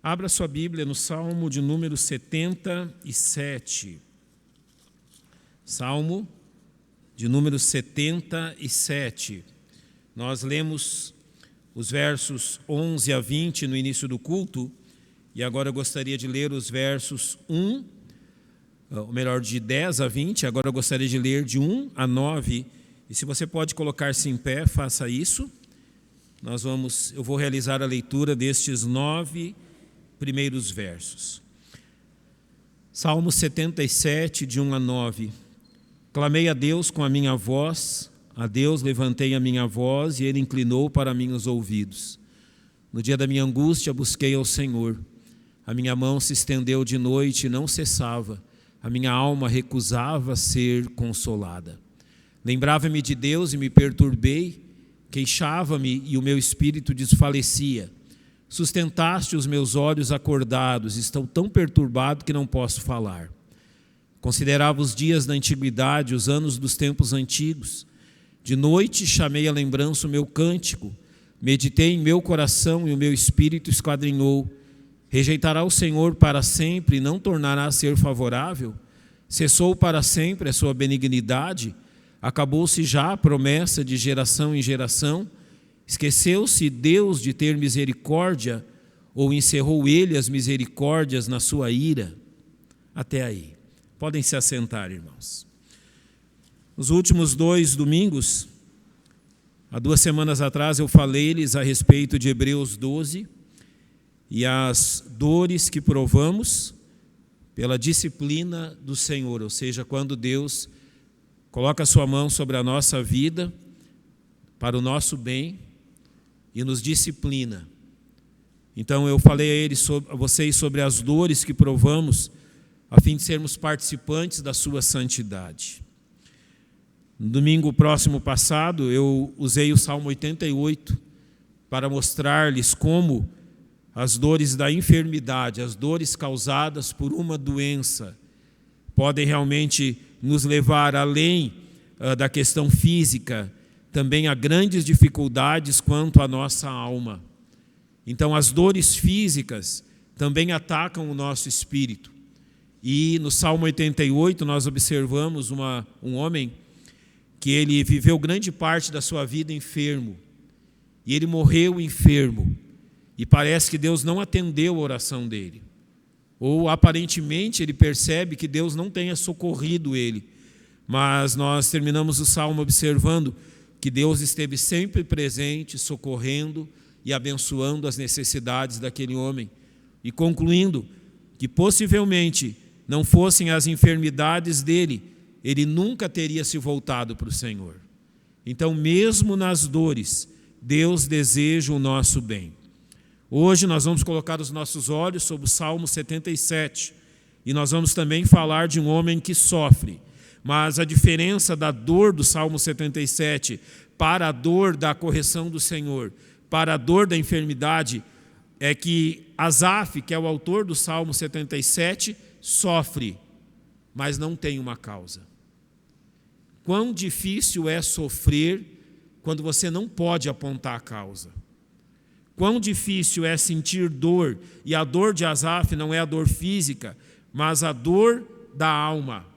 Abra sua Bíblia no Salmo de número 77. Salmo de número 77. Nós lemos os versos 11 a 20 no início do culto, e agora eu gostaria de ler os versos de 10 a 20, agora eu gostaria de ler de 1 a 9, e se você pode colocar-se em pé, faça isso. Eu vou realizar a leitura destes 9 primeiros versos. Salmo 77, de 1 a 9. Clamei a Deus com a minha voz, a Deus levantei a minha voz, e Ele inclinou para mim os ouvidos. No dia da minha angústia busquei ao Senhor. A minha mão se estendeu de noite e não cessava. A minha alma recusava ser consolada. Lembrava-me de Deus e me perturbei, queixava-me e o meu espírito desfalecia. Sustentaste os meus olhos acordados, estou tão perturbado que não posso falar. Considerava os dias da antiguidade, os anos dos tempos antigos. De noite chamei à lembrança o meu cântico, meditei em meu coração e o meu espírito esquadrinhou. Rejeitará o Senhor para sempre e não tornará a ser favorável? Cessou para sempre a sua benignidade? Acabou-se já a promessa de geração em geração? Esqueceu-se Deus de ter misericórdia, ou encerrou Ele as misericórdias na sua ira? Até aí. Podem se assentar, irmãos. Nos últimos 2 domingos, há 2 semanas atrás, eu falei-lhes a respeito de Hebreus 12 e as dores que provamos pela disciplina do Senhor, ou seja, quando Deus coloca a sua mão sobre a nossa vida para o nosso bem e nos disciplina. Então eu falei a vocês sobre as dores que provamos a fim de sermos participantes da sua santidade. No domingo próximo passado eu usei o Salmo 88 para mostrar-lhes como as dores da enfermidade, as dores causadas por uma doença, podem realmente nos levar além da questão física, também a grandes dificuldades quanto à nossa alma. Então, as dores físicas também atacam o nosso espírito. E no Salmo 88 nós observamos um homem que ele viveu grande parte da sua vida enfermo. E ele morreu enfermo. E parece que Deus não atendeu a oração dele. Ou aparentemente ele percebe que Deus não tenha socorrido ele. Mas nós terminamos o Salmo observando que Deus esteve sempre presente, socorrendo e abençoando as necessidades daquele homem. E concluindo que possivelmente não fossem as enfermidades dele, ele nunca teria se voltado para o Senhor. Então, mesmo nas dores, Deus deseja o nosso bem. Hoje nós vamos colocar os nossos olhos sobre o Salmo 77 e nós vamos também falar de um homem que sofre. Mas a diferença da dor do Salmo 77 para a dor da correção do Senhor, para a dor da enfermidade, é que Asaf, que é o autor do Salmo 77, sofre, mas não tem uma causa. Quão difícil é sofrer quando você não pode apontar a causa. Quão difícil é sentir dor, e a dor de Asaf não é a dor física, mas a dor da alma,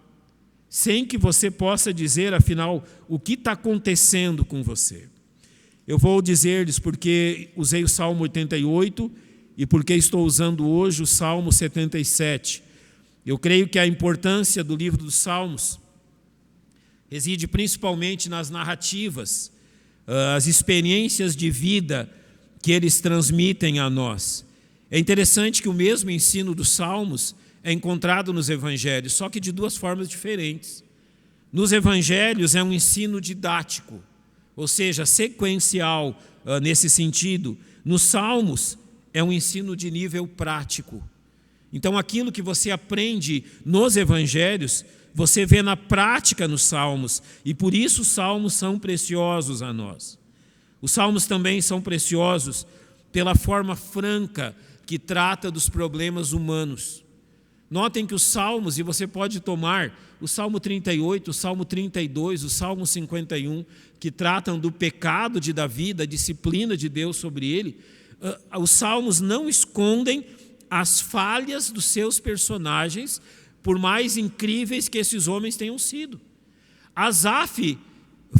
sem que você possa dizer, afinal, o que está acontecendo com você. Eu vou dizer-lhes porque usei o Salmo 88 e porque estou usando hoje o Salmo 77. Eu creio que a importância do livro dos Salmos reside principalmente nas narrativas, as experiências de vida que eles transmitem a nós. É interessante que o mesmo ensino dos Salmos é encontrado nos Evangelhos, só que de 2 formas diferentes. Nos Evangelhos é um ensino didático, ou seja, sequencial nesse sentido. Nos Salmos é um ensino de nível prático. Então, aquilo que você aprende nos Evangelhos, você vê na prática nos Salmos, e por isso os Salmos são preciosos a nós. Os Salmos também são preciosos pela forma franca que trata dos problemas humanos. Notem que os Salmos, e você pode tomar o Salmo 38, o Salmo 32, o Salmo 51, que tratam do pecado de Davi, da disciplina de Deus sobre ele, os Salmos não escondem as falhas dos seus personagens, por mais incríveis que esses homens tenham sido. Asaf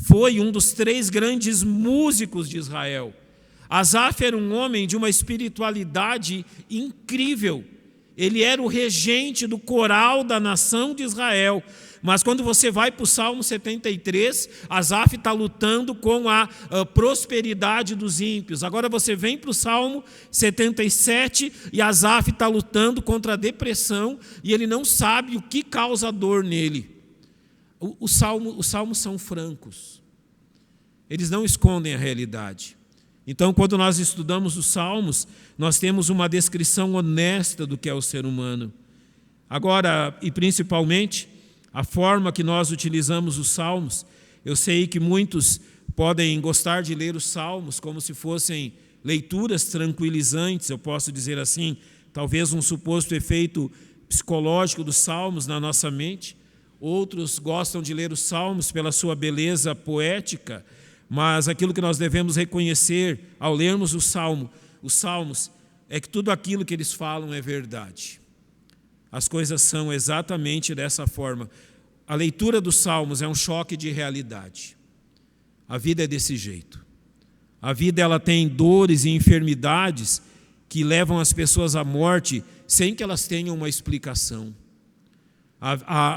foi um dos 3 grandes músicos de Israel. Asaf era um homem de uma espiritualidade incrível. Ele era o regente do coral da nação de Israel. Mas quando você vai para o Salmo 73, Asaf está lutando com a prosperidade dos ímpios. Agora você vem para o Salmo 77 e Asaf está lutando contra a depressão e ele não sabe o que causa dor nele. Os salmos são francos. Eles não escondem a realidade. Então, quando nós estudamos os salmos, nós temos uma descrição honesta do que é o ser humano. Agora, e principalmente, a forma que nós utilizamos os salmos, eu sei que muitos podem gostar de ler os salmos como se fossem leituras tranquilizantes, eu posso dizer assim, talvez um suposto efeito psicológico dos salmos na nossa mente. Outros gostam de ler os salmos pela sua beleza poética, mas aquilo que nós devemos reconhecer ao lermos os salmos, é que tudo aquilo que eles falam é verdade. As coisas são exatamente dessa forma. A leitura dos salmos é um choque de realidade. A vida é desse jeito. A vida ela tem dores e enfermidades que levam as pessoas à morte sem que elas tenham uma explicação.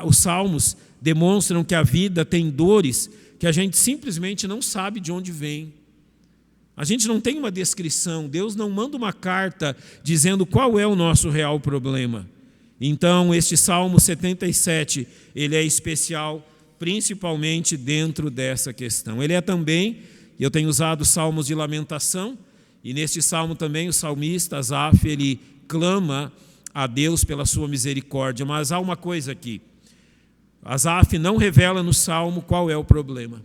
Os salmos demonstram que a vida tem dores que a gente simplesmente não sabe de onde vem. A gente não tem uma descrição. Deus não manda uma carta dizendo qual é o nosso real problema. Então, este Salmo 77, ele é especial, principalmente dentro dessa questão. Ele é também, eu tenho usado salmos de lamentação, e neste salmo também o salmista Asaf, ele clama a Deus pela sua misericórdia. Mas há uma coisa aqui. Asaf não revela no salmo qual é o problema.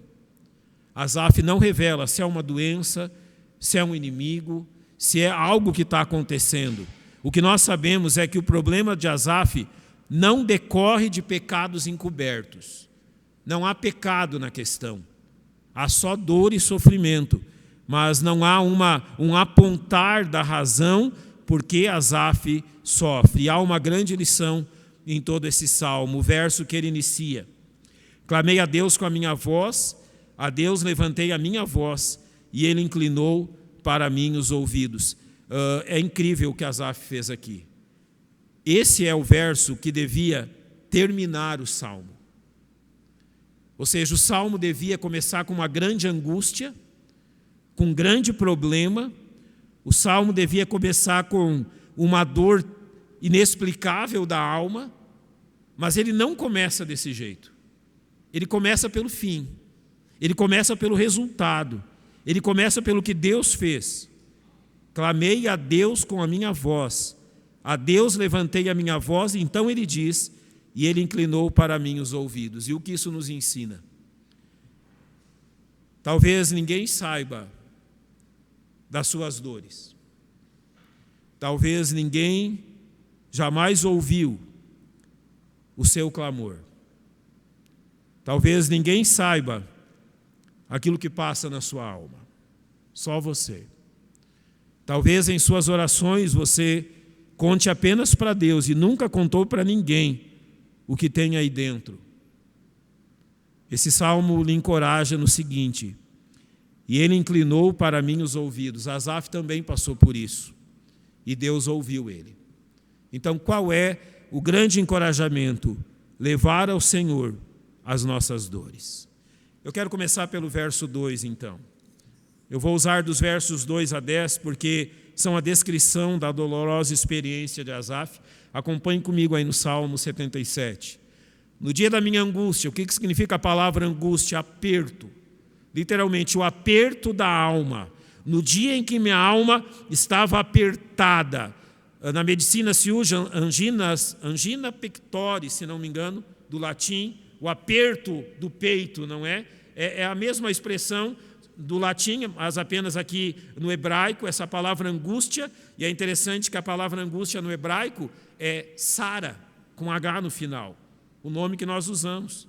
Asaf não revela se é uma doença, se é um inimigo, se é algo que está acontecendo. O que nós sabemos é que o problema de Asaf não decorre de pecados encobertos. Não há pecado na questão. Há só dor e sofrimento. Mas não há um apontar da razão por que Asaf sofre. E há uma grande lição em todo esse salmo, o verso que ele inicia. Clamei a Deus com a minha voz, a Deus levantei a minha voz, e ele inclinou para mim os ouvidos. É incrível o que Asaf fez aqui. Esse é o verso que devia terminar o salmo. Ou seja, o salmo devia começar com uma grande angústia, com um grande problema. O salmo devia começar com uma dor inexplicável da alma, mas ele não começa desse jeito. Ele começa pelo fim. Ele começa pelo resultado. Ele começa pelo que Deus fez. Clamei a Deus com a minha voz. A Deus levantei a minha voz, e então ele diz, e ele inclinou para mim os ouvidos. E o que isso nos ensina? Talvez ninguém saiba das suas dores. Talvez ninguém jamais ouviu o seu clamor. Talvez ninguém saiba aquilo que passa na sua alma. Só você. Talvez em suas orações você conte apenas para Deus e nunca contou para ninguém o que tem aí dentro. Esse salmo lhe encoraja no seguinte: e ele inclinou para mim os ouvidos. Asaf também passou por isso. E Deus ouviu ele. Então, qual é o grande encorajamento? Levar ao Senhor as nossas dores. Eu quero começar pelo verso 2, então. Eu vou usar dos versos 2 a 10, porque são a descrição da dolorosa experiência de Asaf. Acompanhe comigo aí no Salmo 77. No dia da minha angústia, o que significa a palavra angústia? Aperto. Literalmente, o aperto da alma. No dia em que minha alma estava apertada. Na medicina se usa angina pectoris, se não me engano, do latim, o aperto do peito, não é? É a mesma expressão do latim, mas apenas aqui no hebraico, essa palavra angústia, e é interessante que a palavra angústia no hebraico é Sara, com H no final, o nome que nós usamos.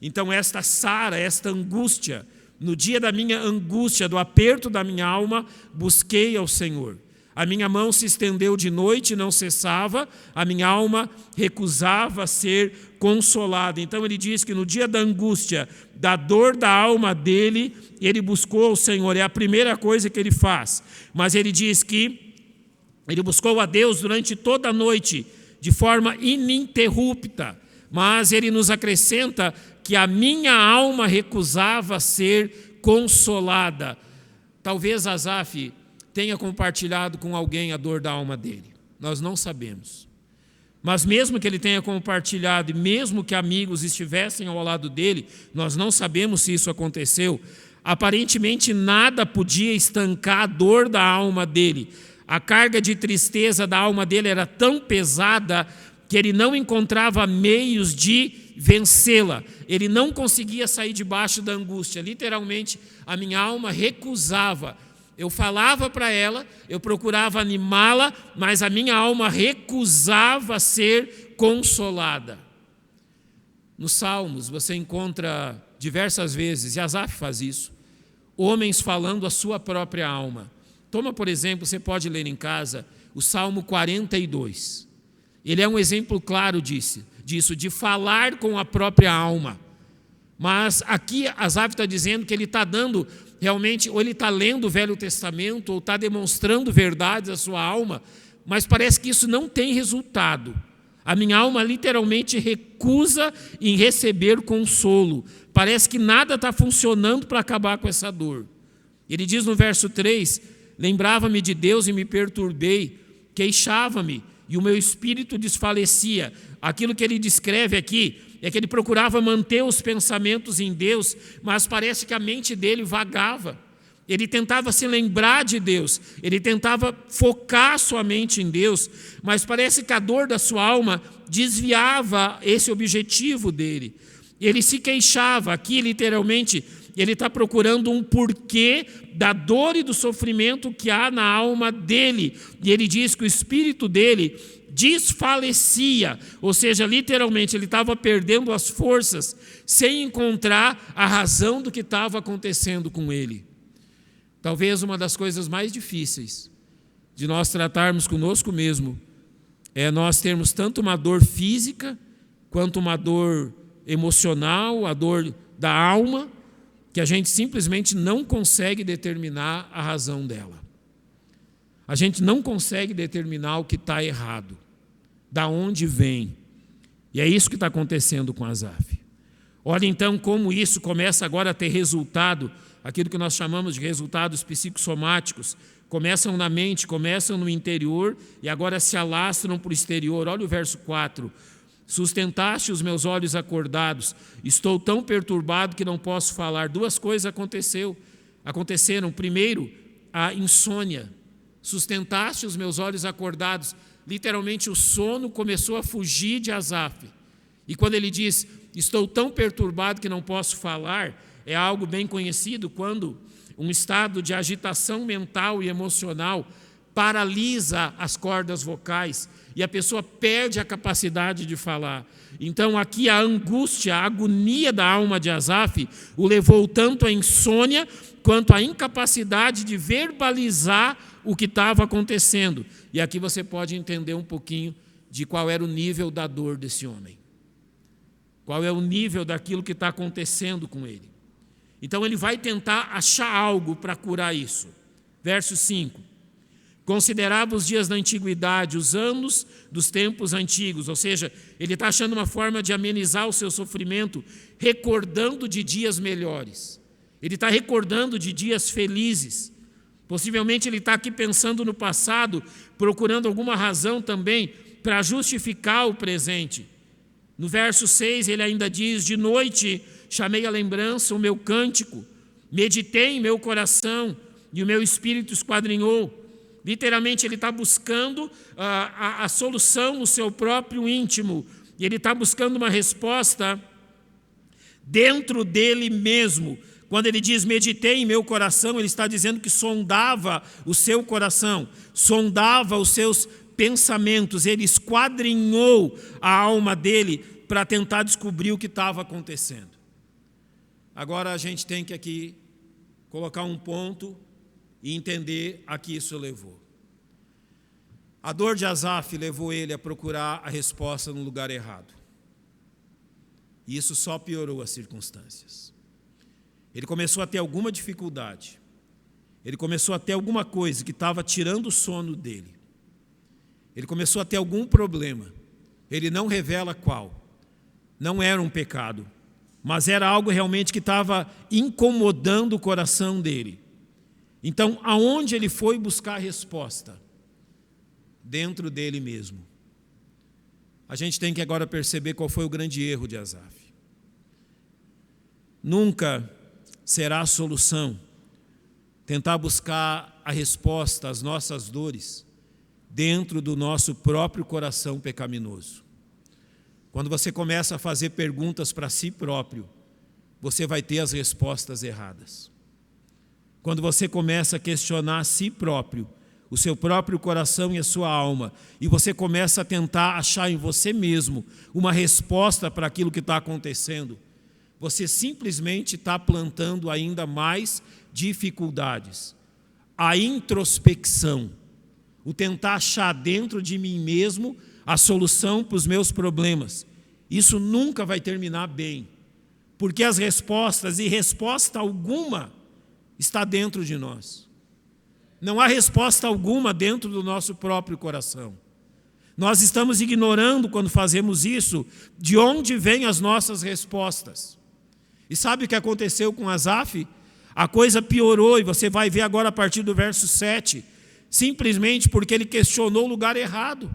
Então esta Sara, esta angústia, no dia da minha angústia, do aperto da minha alma, busquei ao Senhor. A minha mão se estendeu de noite e não cessava, a minha alma recusava ser consolada. Então ele diz que no dia da angústia, da dor da alma dele, ele buscou o Senhor. É a primeira coisa que ele faz. Mas ele diz que ele buscou a Deus durante toda a noite, de forma ininterrupta. Mas ele nos acrescenta que a minha alma recusava ser consolada. Talvez Asaf tenha compartilhado com alguém a dor da alma dele. Nós não sabemos. Mas mesmo que ele tenha compartilhado, e mesmo que amigos estivessem ao lado dele, nós não sabemos se isso aconteceu. Aparentemente nada podia estancar a dor da alma dele. A carga de tristeza da alma dele era tão pesada que ele não encontrava meios de vencê-la. Ele não conseguia sair debaixo da angústia. Literalmente, a minha alma recusava. Eu falava para ela, eu procurava animá-la, mas a minha alma recusava ser consolada. Nos Salmos você encontra diversas vezes, e Asaf faz isso, homens falando a sua própria alma. Toma, por exemplo, você pode ler em casa, o Salmo 42. Ele é um exemplo claro disso, de falar com a própria alma. Mas aqui Asaf está dizendo que ele está dando realmente, ou ele está lendo o Velho Testamento, ou está demonstrando verdades à sua alma, mas parece que isso não tem resultado. A minha alma literalmente recusa em receber consolo. Parece que nada está funcionando para acabar com essa dor. Ele diz no verso 3, lembrava-me de Deus e me perturbei, queixava-me e o meu espírito desfalecia. Aquilo que ele descreve aqui é que ele procurava manter os pensamentos em Deus, mas parece que a mente dele vagava. Ele tentava se lembrar de Deus, ele tentava focar sua mente em Deus, mas parece que a dor da sua alma desviava esse objetivo dele. Ele se queixava, aqui literalmente, ele está procurando um porquê da dor e do sofrimento que há na alma dele. E ele diz que o espírito dele desfalecia, ou seja, literalmente ele estava perdendo as forças sem encontrar a razão do que estava acontecendo com ele. Talvez uma das coisas mais difíceis de nós tratarmos conosco mesmo é nós termos tanto uma dor física quanto uma dor emocional, a dor da alma, que a gente simplesmente não consegue determinar a razão dela. A gente não consegue determinar o que está errado, da onde vem. E é isso que está acontecendo com Asaf. Olha então como isso começa agora a ter resultado, aquilo que nós chamamos de resultados psicossomáticos, começam na mente, começam no interior e agora se alastram para o exterior. Olha o verso 4. Sustentaste os meus olhos acordados, estou tão perturbado que não posso falar. Duas coisas aconteceram. Primeiro, a insônia. Sustentaste os meus olhos acordados. Literalmente o sono começou a fugir de Asaf. E quando ele diz, estou tão perturbado que não posso falar, é algo bem conhecido quando um estado de agitação mental e emocional paralisa as cordas vocais e a pessoa perde a capacidade de falar. Então aqui a angústia, a agonia da alma de Asaf o levou tanto à insônia quanto à incapacidade de verbalizar o que estava acontecendo. E aqui você pode entender um pouquinho de qual era o nível da dor desse homem. Qual é o nível daquilo que está acontecendo com ele. Então ele vai tentar achar algo para curar isso. Verso 5. Considerava os dias da antiguidade, os anos dos tempos antigos, ou seja, ele está achando uma forma de amenizar o seu sofrimento, recordando de dias melhores. Ele está recordando de dias felizes. Possivelmente ele está aqui pensando no passado, procurando alguma razão também para justificar o presente. No verso 6 ele ainda diz, de noite chamei à lembrança o meu cântico, meditei em meu coração e o meu espírito esquadrinhou. Literalmente ele está buscando a solução no seu próprio íntimo. E ele está buscando uma resposta dentro dele mesmo. Quando ele diz meditei em meu coração, ele está dizendo que sondava o seu coração, sondava os seus pensamentos, ele esquadrinhou a alma dele para tentar descobrir o que estava acontecendo. Agora a gente tem que aqui colocar um ponto e entender a que isso levou. A dor de Asaf levou ele a procurar a resposta no lugar errado. E isso só piorou as circunstâncias. Ele começou a ter alguma dificuldade. Ele começou a ter alguma coisa que estava tirando o sono dele. Ele começou a ter algum problema. Ele não revela qual. Não era um pecado, mas era algo realmente que estava incomodando o coração dele. Então, aonde ele foi buscar a resposta? Dentro dele mesmo. A gente tem que agora perceber qual foi o grande erro de Asaf. Nunca será a solução tentar buscar a resposta às nossas dores dentro do nosso próprio coração pecaminoso. Quando você começa a fazer perguntas para si próprio, você vai ter as respostas erradas. Quando você começa a questionar a si próprio, o seu próprio coração e a sua alma, e você começa a tentar achar em você mesmo uma resposta para aquilo que está acontecendo, você simplesmente está plantando ainda mais dificuldades. A introspecção, o tentar achar dentro de mim mesmo a solução para os meus problemas, isso nunca vai terminar bem, porque as respostas, e resposta alguma, está dentro de nós. Não há resposta alguma dentro do nosso próprio coração. Nós estamos ignorando, quando fazemos isso, de onde vêm as nossas respostas. E sabe o que aconteceu com Asaf? A coisa piorou, e você vai ver agora a partir do verso 7, simplesmente porque ele questionou o lugar errado.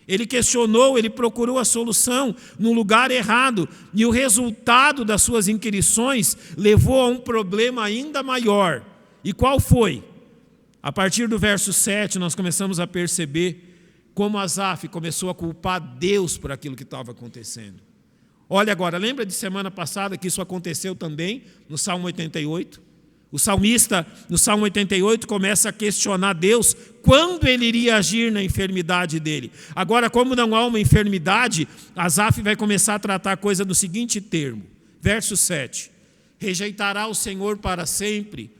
Ele questionou, ele procurou a solução no lugar errado, e o resultado das suas inquirições levou a um problema ainda maior. E qual foi? A partir do verso 7, nós começamos a perceber como Asaf começou a culpar Deus por aquilo que estava acontecendo. Olha agora, lembra de semana passada que isso aconteceu também no Salmo 88? O salmista, no Salmo 88, começa a questionar Deus quando ele iria agir na enfermidade dele. Agora, como não há uma enfermidade, Asaf vai começar a tratar a coisa do seguinte termo. Verso 7. Rejeitará o Senhor para sempre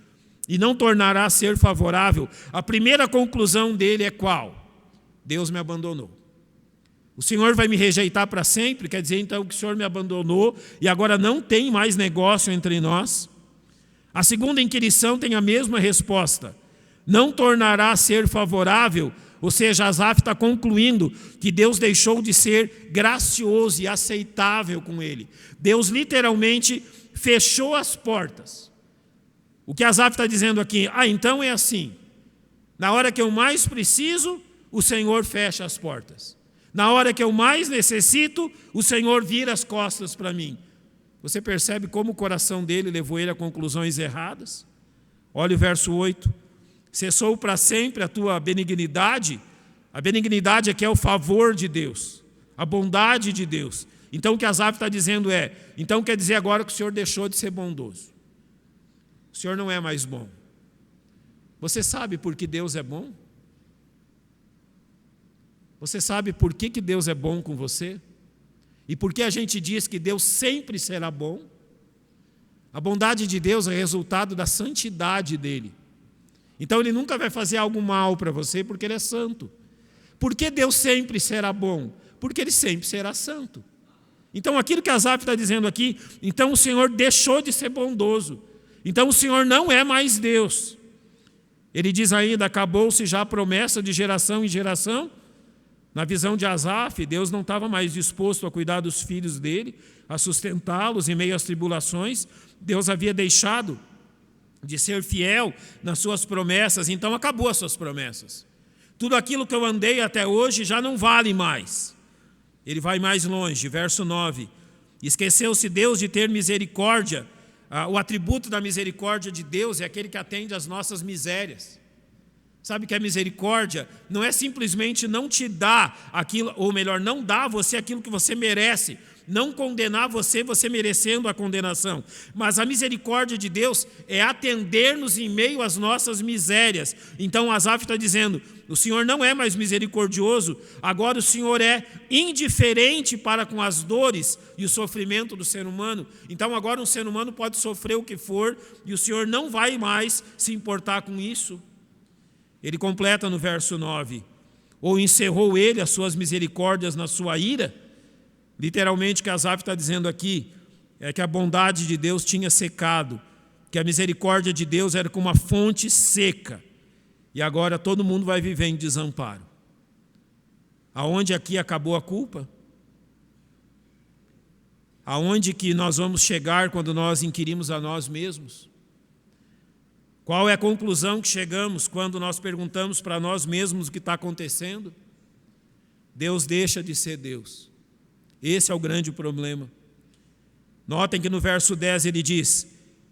e não tornará a ser favorável. A primeira conclusão dele é qual? Deus me abandonou. O Senhor vai me rejeitar para sempre? Quer dizer, então, que o Senhor me abandonou e agora não tem mais negócio entre nós? A segunda inquirição tem a mesma resposta. Não tornará a ser favorável, ou seja, Asaf está concluindo que Deus deixou de ser gracioso e aceitável com ele. Deus literalmente fechou as portas. O que Asaf está dizendo aqui? Então é assim. Na hora que eu mais preciso, o Senhor fecha as portas. Na hora que eu mais necessito, o Senhor vira as costas para mim. Você percebe como o coração dele levou ele a conclusões erradas? Olha o verso 8. Cessou para sempre a tua benignidade. A benignidade aqui é o favor de Deus, a bondade de Deus. Então o que Asaf está dizendo então quer dizer agora que o Senhor deixou de ser bondoso. O Senhor não é mais bom. Você sabe por que Deus é bom? Você sabe por que Deus é bom com você? E por que a gente diz que Deus sempre será bom? A bondade de Deus é resultado da santidade dele. Então ele nunca vai fazer algo mal para você porque ele é santo. Por que Deus sempre será bom? Porque ele sempre será santo. Então aquilo que Asaf está dizendo aqui, então o Senhor deixou de ser bondoso. Então o Senhor não é mais Deus. Ele diz ainda, acabou-se já a promessa de geração em geração. Na visão de Asaf, Deus não estava mais disposto a cuidar dos filhos dele, a sustentá-los em meio às tribulações. Deus havia deixado de ser fiel nas suas promessas, então acabou as suas promessas. Tudo aquilo que eu andei até hoje já não vale mais. Ele vai mais longe, verso 9. Esqueceu-se Deus de ter misericórdia. O atributo da misericórdia de Deus é aquele que atende às nossas misérias. Sabe que a misericórdia não é simplesmente não te dar aquilo, ou melhor, não dar a você aquilo que você merece, não condenar você merecendo a condenação. Mas a misericórdia de Deus é atender-nos em meio às nossas misérias. Então Asaf está dizendo, o Senhor não é mais misericordioso, agora o Senhor é indiferente para com as dores e o sofrimento do ser humano. Então agora um ser humano pode sofrer o que for e o Senhor não vai mais se importar com isso. Ele completa no verso 9, Ou encerrou ele as suas misericórdias na sua ira? Literalmente o que Asaf está dizendo aqui é que a bondade de Deus tinha secado, que a misericórdia de Deus era como uma fonte seca, e agora todo mundo vai viver em desamparo. Aonde aqui acabou a culpa? Aonde que nós vamos chegar quando nós inquirimos a nós mesmos? Qual é a conclusão que chegamos quando nós perguntamos para nós mesmos o que está acontecendo? Deus deixa de ser Deus. Esse é o grande problema. Notem que no verso 10 ele diz: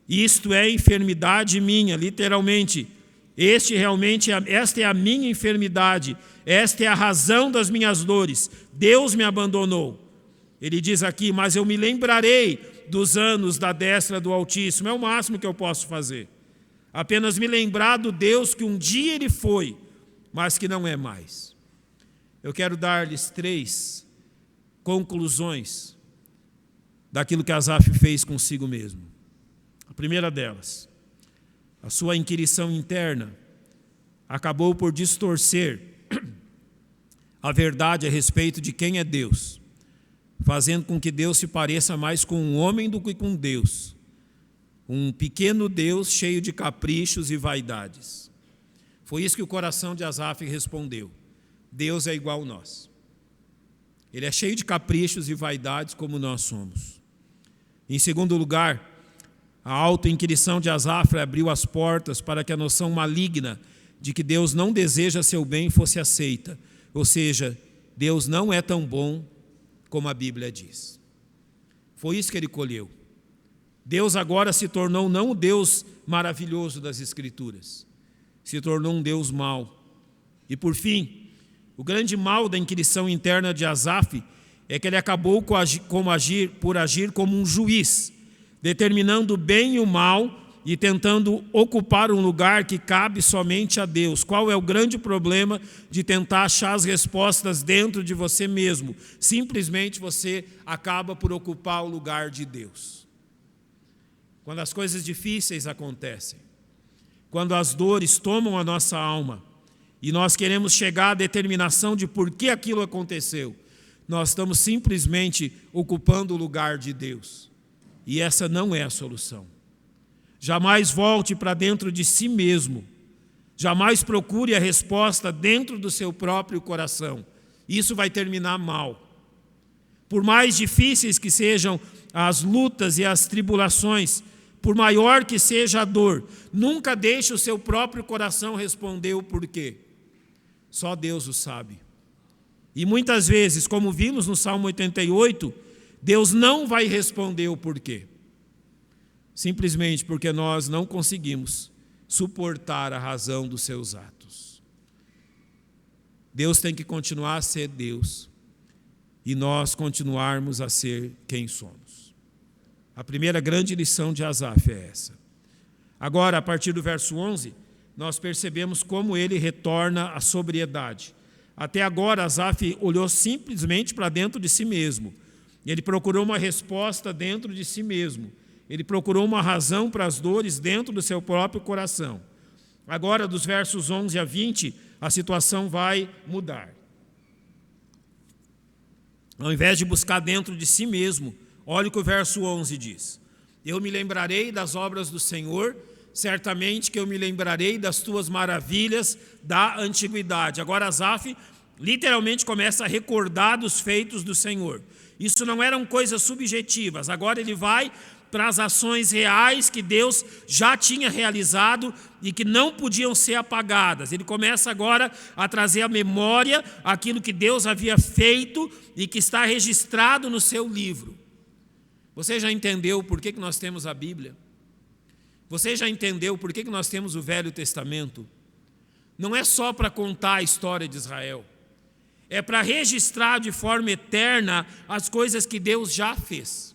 isto é enfermidade minha, literalmente. Esta é a minha enfermidade, esta é a razão das minhas dores. Deus me abandonou. Ele diz aqui: mas eu me lembrarei dos anos da destra do Altíssimo. É o máximo que eu posso fazer. Apenas me lembrar do Deus que um dia ele foi, mas que não é mais. Eu quero dar-lhes 3 conclusões daquilo que Asaf fez consigo mesmo. A primeira delas: a sua inquirição interna acabou por distorcer a verdade a respeito de quem é Deus, fazendo com que Deus se pareça mais com um homem do que com Deus. Um pequeno Deus cheio de caprichos e vaidades. Foi isso que o coração de Asaf respondeu: Deus é igual a nós. Ele é cheio de caprichos e vaidades como nós somos. Em segundo lugar, a autoinquirição de Asaf abriu as portas para que a noção maligna de que Deus não deseja seu bem fosse aceita. Ou seja, Deus não é tão bom como a Bíblia diz. Foi isso que ele colheu. Deus agora se tornou não o Deus maravilhoso das Escrituras, se tornou um Deus mau. E por fim, o grande mal da inquirição interna de Asaf é que ele acabou por agir como um juiz, determinando o bem e o mal e tentando ocupar um lugar que cabe somente a Deus. Qual é o grande problema de tentar achar as respostas dentro de você mesmo? Simplesmente você acaba por ocupar o lugar de Deus. Quando as coisas difíceis acontecem, quando as dores tomam a nossa alma e nós queremos chegar à determinação de por que aquilo aconteceu, nós estamos simplesmente ocupando o lugar de Deus. E essa não é a solução. Jamais volte para dentro de si mesmo. Jamais procure a resposta dentro do seu próprio coração. Isso vai terminar mal. Por mais difíceis que sejam as lutas e as tribulações, por maior que seja a dor, nunca deixe o seu próprio coração responder o porquê. Só Deus o sabe. E muitas vezes, como vimos no Salmo 88, Deus não vai responder o porquê. Simplesmente porque nós não conseguimos suportar a razão dos seus atos. Deus tem que continuar a ser Deus e nós continuarmos a ser quem somos. A primeira grande lição de Asaf é essa. Agora, a partir do verso 11, nós percebemos como ele retorna à sobriedade. Até agora, Asaf olhou simplesmente para dentro de si mesmo. Ele procurou uma resposta dentro de si mesmo. Ele procurou uma razão para as dores dentro do seu próprio coração. Agora, dos versos 11 a 20, a situação vai mudar. Ao invés de buscar dentro de si mesmo, olha o que o verso 11 diz: eu me lembrarei das obras do Senhor, certamente que eu me lembrarei das tuas maravilhas da antiguidade. Agora Asaf literalmente começa a recordar dos feitos do Senhor. Isso não eram coisas subjetivas, agora ele vai para as ações reais que Deus já tinha realizado e que não podiam ser apagadas. Ele começa agora a trazer à memória aquilo que Deus havia feito e que está registrado no seu livro. Você já entendeu por que nós temos a Bíblia? Você já entendeu por que nós temos o Velho Testamento? Não é só para contar a história de Israel. É para registrar de forma eterna as coisas que Deus já fez.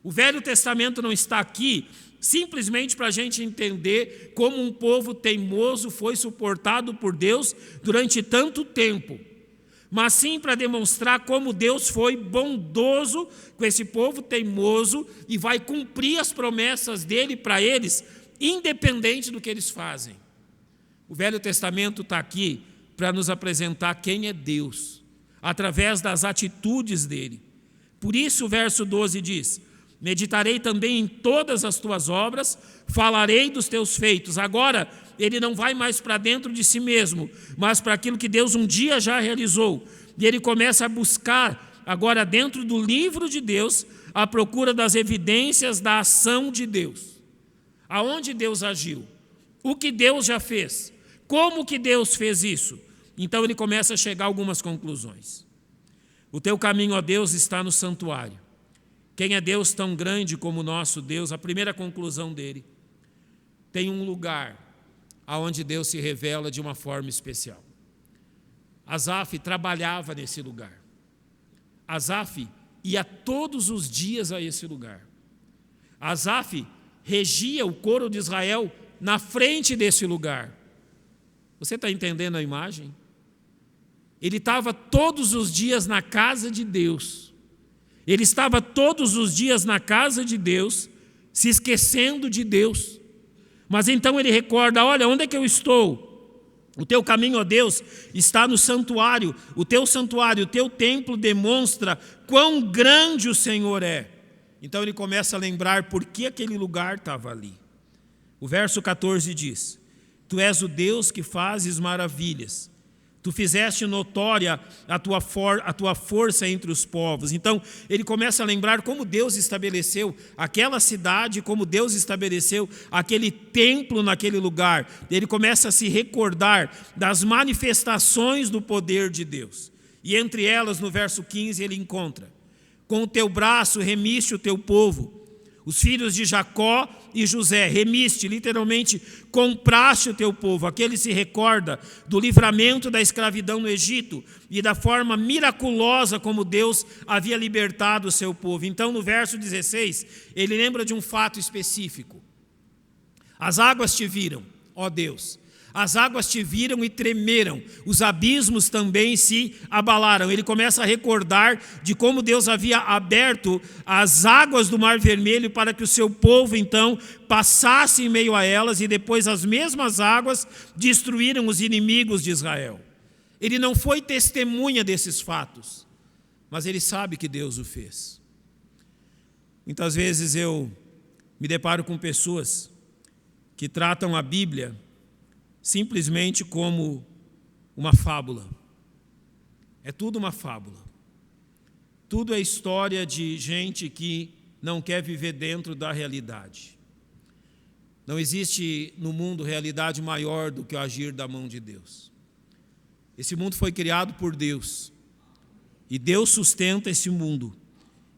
O Velho Testamento não está aqui simplesmente para a gente entender como um povo teimoso foi suportado por Deus durante tanto tempo, mas sim para demonstrar como Deus foi bondoso com esse povo teimoso e vai cumprir as promessas dele para eles, independente do que eles fazem. O Velho Testamento está aqui para nos apresentar quem é Deus, através das atitudes dele. Por isso o verso 12 diz: meditarei também em todas as tuas obras, falarei dos teus feitos. Agora, ele não vai mais para dentro de si mesmo, mas para aquilo que Deus um dia já realizou. E ele começa a buscar, agora dentro do livro de Deus, à procura das evidências da ação de Deus. Aonde Deus agiu? O que Deus já fez? Como que Deus fez isso? Então ele começa a chegar a algumas conclusões. O teu caminho, ó Deus, está no santuário. Quem é Deus tão grande como o nosso Deus? A primeira conclusão dele: tem um lugar aonde Deus se revela de uma forma especial. Asaf trabalhava nesse lugar. Asaf ia todos os dias a esse lugar. Asaf regia o coro de Israel na frente desse lugar. Você está entendendo a imagem? Ele estava todos os dias na casa de Deus. Ele estava todos os dias na casa de Deus, se esquecendo de Deus. Mas então ele recorda: olha, onde é que eu estou? O teu caminho, ó Deus, está no santuário. O teu santuário, o teu templo demonstra quão grande o Senhor é. Então ele começa a lembrar por que aquele lugar estava ali. O verso 14 diz: tu és o Deus que fazes maravilhas. Tu fizeste notória a tua força entre os povos. Então, ele começa a lembrar como Deus estabeleceu aquela cidade, como Deus estabeleceu aquele templo naquele lugar. Ele começa a se recordar das manifestações do poder de Deus. E entre elas, no verso 15, ele encontra: com o teu braço remiste o teu povo, os filhos de Jacó e José. Remiste, literalmente, compraste o teu povo. Aqui ele se recorda do livramento da escravidão no Egito e da forma miraculosa como Deus havia libertado o seu povo. Então, no verso 16, ele lembra de um fato específico: as águas te viram, ó Deus. As águas te viram e tremeram, os abismos também se abalaram. Ele começa a recordar de como Deus havia aberto as águas do Mar Vermelho para que o seu povo então passasse em meio a elas, e depois as mesmas águas destruíram os inimigos de Israel. Ele não foi testemunha desses fatos, mas ele sabe que Deus o fez. Muitas vezes eu me deparo com pessoas que tratam a Bíblia simplesmente como uma fábula. É tudo uma fábula. Tudo é história de gente que não quer viver dentro da realidade. Não existe no mundo realidade maior do que o agir da mão de Deus. Esse mundo foi criado por Deus, e Deus sustenta esse mundo.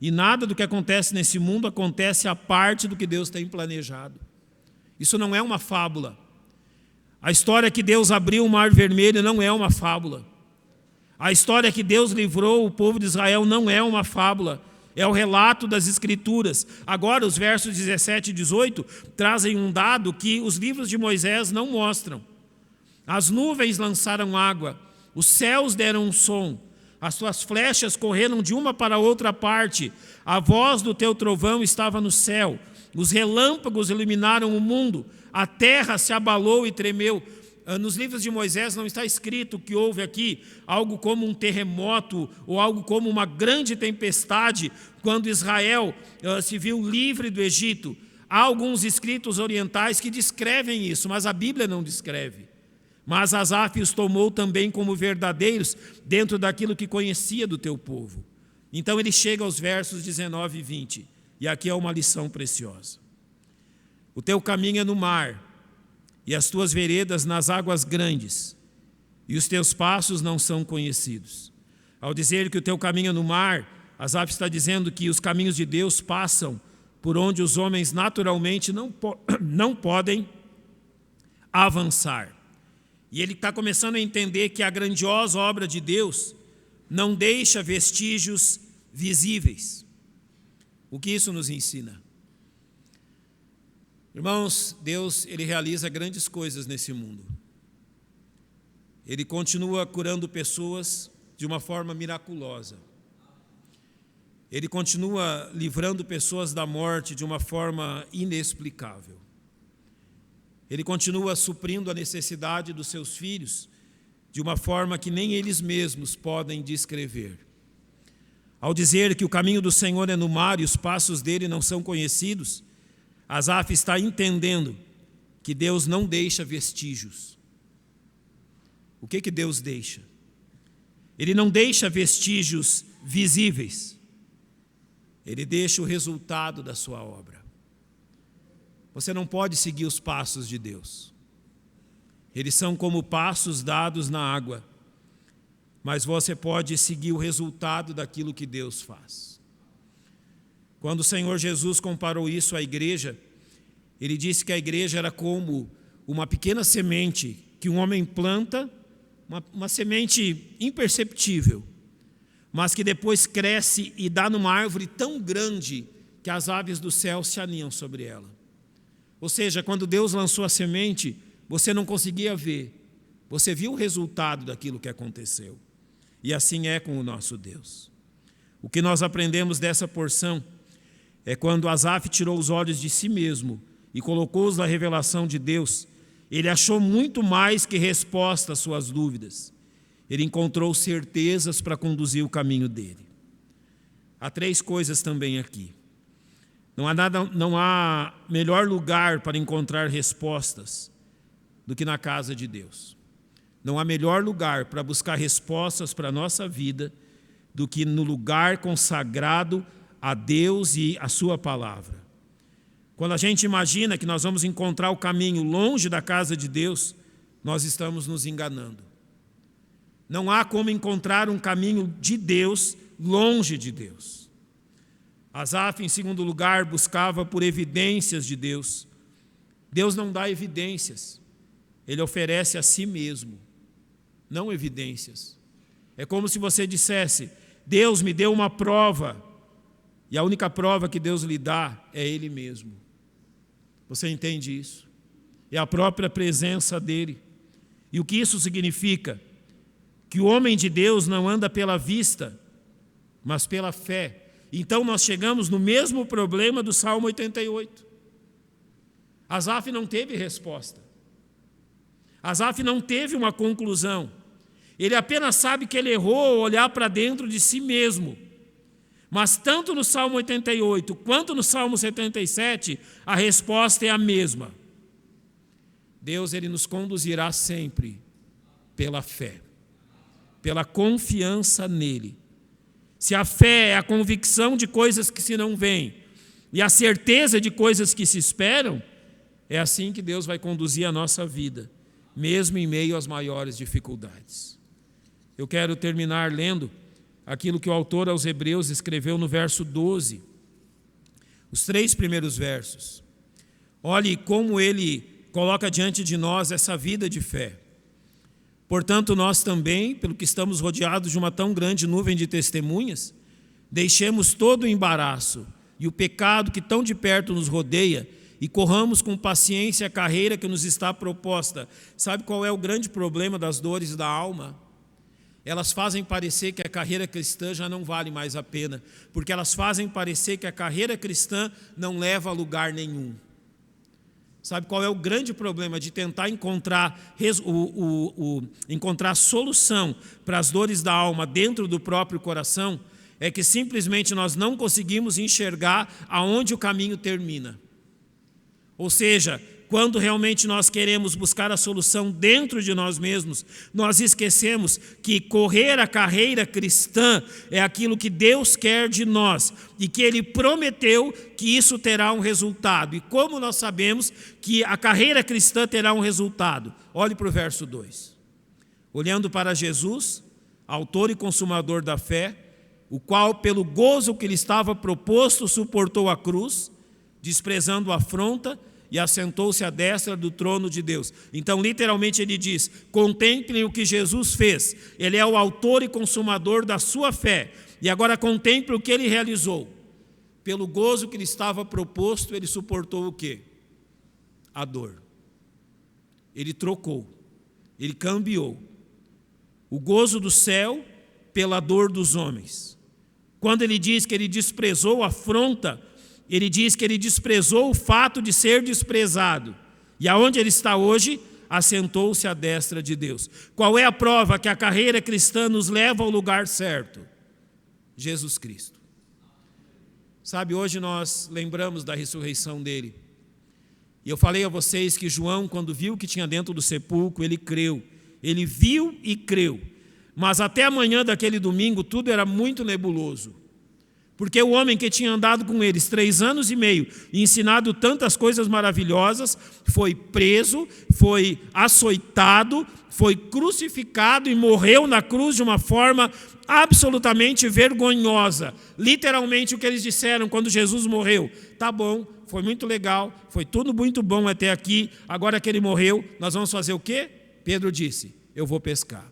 E nada do que acontece nesse mundo acontece à parte do que Deus tem planejado. Isso não é uma fábula. A história que Deus abriu o Mar Vermelho não é uma fábula. A história que Deus livrou o povo de Israel não é uma fábula. É o relato das Escrituras. Agora, os versos 17 e 18 trazem um dado que os livros de Moisés não mostram. As nuvens lançaram água, os céus deram um som, as tuas flechas correram de uma para outra parte, a voz do teu trovão estava no céu, os relâmpagos iluminaram o mundo, a terra se abalou e tremeu. Nos livros de Moisés não está escrito que houve aqui algo como um terremoto ou algo como uma grande tempestade quando Israel se viu livre do Egito. Há alguns escritos orientais que descrevem isso, mas a Bíblia não descreve. Mas Asaf os tomou também como verdadeiros dentro daquilo que conhecia do teu povo. Então ele chega aos versos 19 e 20, e aqui é uma lição preciosa. O teu caminho é no mar, e as tuas veredas nas águas grandes, e os teus passos não são conhecidos. Ao dizer que o teu caminho é no mar, Asaf está dizendo que os caminhos de Deus passam por onde os homens naturalmente não podem avançar. E ele está começando a entender que a grandiosa obra de Deus não deixa vestígios visíveis. O que isso nos ensina? Irmãos, Deus, Ele realiza grandes coisas nesse mundo. Ele continua curando pessoas de uma forma miraculosa. Ele continua livrando pessoas da morte de uma forma inexplicável. Ele continua suprindo a necessidade dos seus filhos de uma forma que nem eles mesmos podem descrever. Ao dizer que o caminho do Senhor é no mar e os passos dele não são conhecidos, Asaf está entendendo que Deus não deixa vestígios. O que Deus deixa? Ele não deixa vestígios visíveis. Ele deixa o resultado da sua obra. Você não pode seguir os passos de Deus. Eles são como passos dados na água, mas você pode seguir o resultado daquilo que Deus faz. Quando o Senhor Jesus comparou isso à igreja, ele disse que a igreja era como uma pequena semente que um homem planta, uma semente imperceptível, mas que depois cresce e dá numa árvore tão grande que as aves do céu se aninham sobre ela. Ou seja, quando Deus lançou a semente, você não conseguia ver, você viu o resultado daquilo que aconteceu. E assim é com o nosso Deus. O que nós aprendemos dessa porção é quando Asaf tirou os olhos de si mesmo e colocou-os na revelação de Deus, ele achou muito mais que resposta às suas dúvidas. Ele encontrou certezas para conduzir o caminho dele. Há 3 coisas também aqui. Não há melhor lugar para encontrar respostas do que na casa de Deus. Não há melhor lugar para buscar respostas para a nossa vida do que no lugar consagrado a Deus e a sua palavra. Quando a gente imagina que nós vamos encontrar o caminho longe da casa de Deus, nós estamos nos enganando. Não há como encontrar um caminho de Deus longe de Deus. Asaf, em segundo lugar, buscava por evidências de Deus. Deus não dá evidências, Ele oferece a si mesmo, não evidências. É como se você dissesse: Deus me deu uma prova, e a única prova que Deus lhe dá é Ele mesmo. Você entende isso? É a própria presença dEle. E o que isso significa? Que o homem de Deus não anda pela vista, mas pela fé. Então nós chegamos no mesmo problema do Salmo 88. Asaf não teve resposta. Asaf não teve uma conclusão. Ele apenas sabe que ele errou ao olhar para dentro de si mesmo. Mas tanto no Salmo 88 quanto no Salmo 77, a resposta é a mesma. Deus, Ele nos conduzirá sempre pela fé, pela confiança nele. Se a fé é a convicção de coisas que se não veem e a certeza de coisas que se esperam, é assim que Deus vai conduzir a nossa vida, mesmo em meio às maiores dificuldades. Eu quero terminar lendo aquilo que o autor aos Hebreus escreveu no verso 12, os 3 primeiros versos. Olhe como ele coloca diante de nós essa vida de fé. Portanto, nós também, pelo que estamos rodeados de uma tão grande nuvem de testemunhas, deixemos todo o embaraço e o pecado que tão de perto nos rodeia e corramos com paciência a carreira que nos está proposta. Sabe qual é o grande problema das dores da alma? Elas fazem parecer que a carreira cristã já não vale mais a pena, porque elas fazem parecer que a carreira cristã não leva a lugar nenhum. Sabe qual é o grande problema de tentar encontrar solução para as dores da alma dentro do próprio coração? É que simplesmente nós não conseguimos enxergar aonde o caminho termina. Ou seja, quando realmente nós queremos buscar a solução dentro de nós mesmos, nós esquecemos que correr a carreira cristã é aquilo que Deus quer de nós e que Ele prometeu que isso terá um resultado. E como nós sabemos que a carreira cristã terá um resultado? Olhe para o verso 2. Olhando para Jesus, autor e consumador da fé, o qual, pelo gozo que lhe estava proposto, suportou a cruz, desprezando a afronta, e assentou-se à destra do trono de Deus. Então, literalmente, ele diz: contemplem o que Jesus fez. Ele é o autor e consumador da sua fé. E agora contemplem o que ele realizou. Pelo gozo que lhe estava proposto, ele suportou o quê? A dor. Ele trocou. Ele cambiou. O gozo do céu pela dor dos homens. Quando ele diz que ele desprezou a afronta, ele diz que ele desprezou o fato de ser desprezado. E aonde ele está hoje? assentou-se à destra de Deus. Qual é a prova que a carreira cristã nos leva ao lugar certo? Jesus Cristo. Sabe, hoje nós lembramos da ressurreição dele. E eu falei a vocês que João, quando viu o que tinha dentro do sepulcro, ele creu. Ele viu e creu. Mas até a manhã daquele domingo, tudo era muito nebuloso. Porque o homem que tinha andado com eles 3 anos e meio e ensinado tantas coisas maravilhosas, foi preso, foi açoitado, foi crucificado e morreu na cruz de uma forma absolutamente vergonhosa. Literalmente o que eles disseram quando Jesus morreu: tá bom, foi muito legal, foi tudo muito bom até aqui, agora que ele morreu, nós vamos fazer o quê? Pedro disse: eu vou pescar.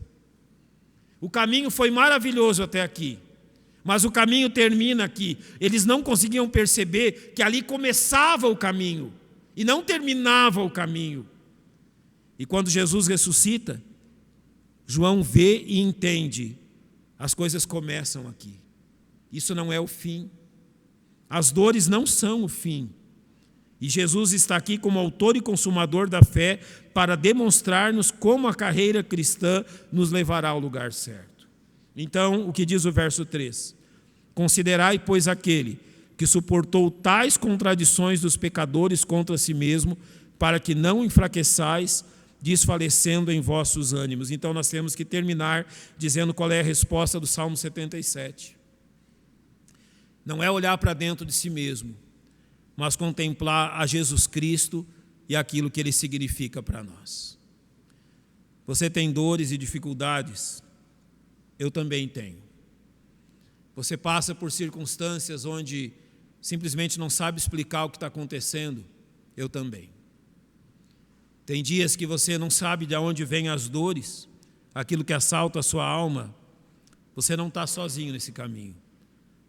O caminho foi maravilhoso até aqui, mas o caminho termina aqui. Eles não conseguiam perceber que ali começava o caminho e não terminava o caminho. E quando Jesus ressuscita, João vê e entende: as coisas começam aqui. Isso não é o fim. As dores não são o fim. E Jesus está aqui como autor e consumador da fé para demonstrar-nos como a carreira cristã nos levará ao lugar certo. Então, o que diz o verso 3? Considerai, pois, aquele que suportou tais contradições dos pecadores contra si mesmo, para que não enfraqueçais, desfalecendo em vossos ânimos. Então, nós temos que terminar dizendo qual é a resposta do Salmo 77. Não é olhar para dentro de si mesmo, mas contemplar a Jesus Cristo e aquilo que Ele significa para nós. Você tem dores e dificuldades? Eu também tenho. Você passa por circunstâncias onde simplesmente não sabe explicar o que está acontecendo? Eu também. Tem dias que você não sabe de onde vêm as dores, aquilo que assalta a sua alma. Você não está sozinho nesse caminho.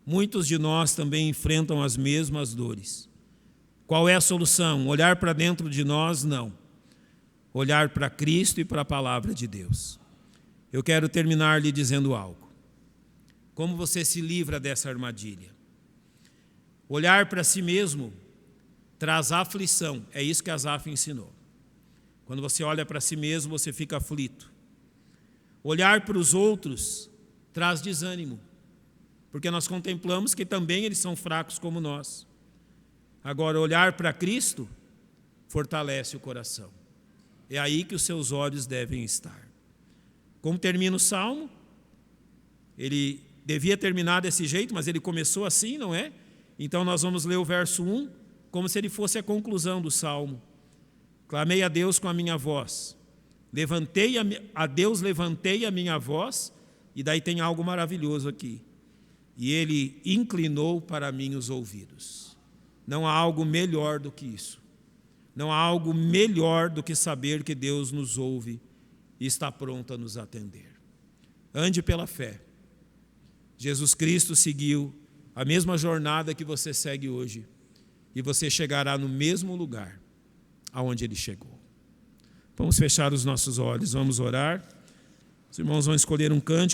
Muitos de nós também enfrentam as mesmas dores. Qual é a solução? Olhar para dentro de nós? Não. Olhar para Cristo e para a palavra de Deus. Eu quero terminar lhe dizendo algo. Como você se livra dessa armadilha? Olhar para si mesmo traz aflição. É isso que Asaf ensinou. Quando você olha para si mesmo, você fica aflito. Olhar para os outros traz desânimo, porque nós contemplamos que também eles são fracos como nós. Agora, olhar para Cristo fortalece o coração. É aí que os seus olhos devem estar. Como termina o Salmo? Ele devia terminar desse jeito, mas ele começou assim, não é? Então nós vamos ler o verso 1, como se ele fosse a conclusão do Salmo. Clamei a Deus com a minha voz. Levantei a minha voz, e daí tem algo maravilhoso aqui. E Ele inclinou para mim os ouvidos. Não há algo melhor do que isso. Não há algo melhor do que saber que Deus nos ouve e está pronto a nos atender. Ande pela fé. Jesus Cristo seguiu a mesma jornada que você segue hoje, e você chegará no mesmo lugar aonde Ele chegou. Vamos fechar os nossos olhos, vamos orar. Os irmãos vão escolher um cântico.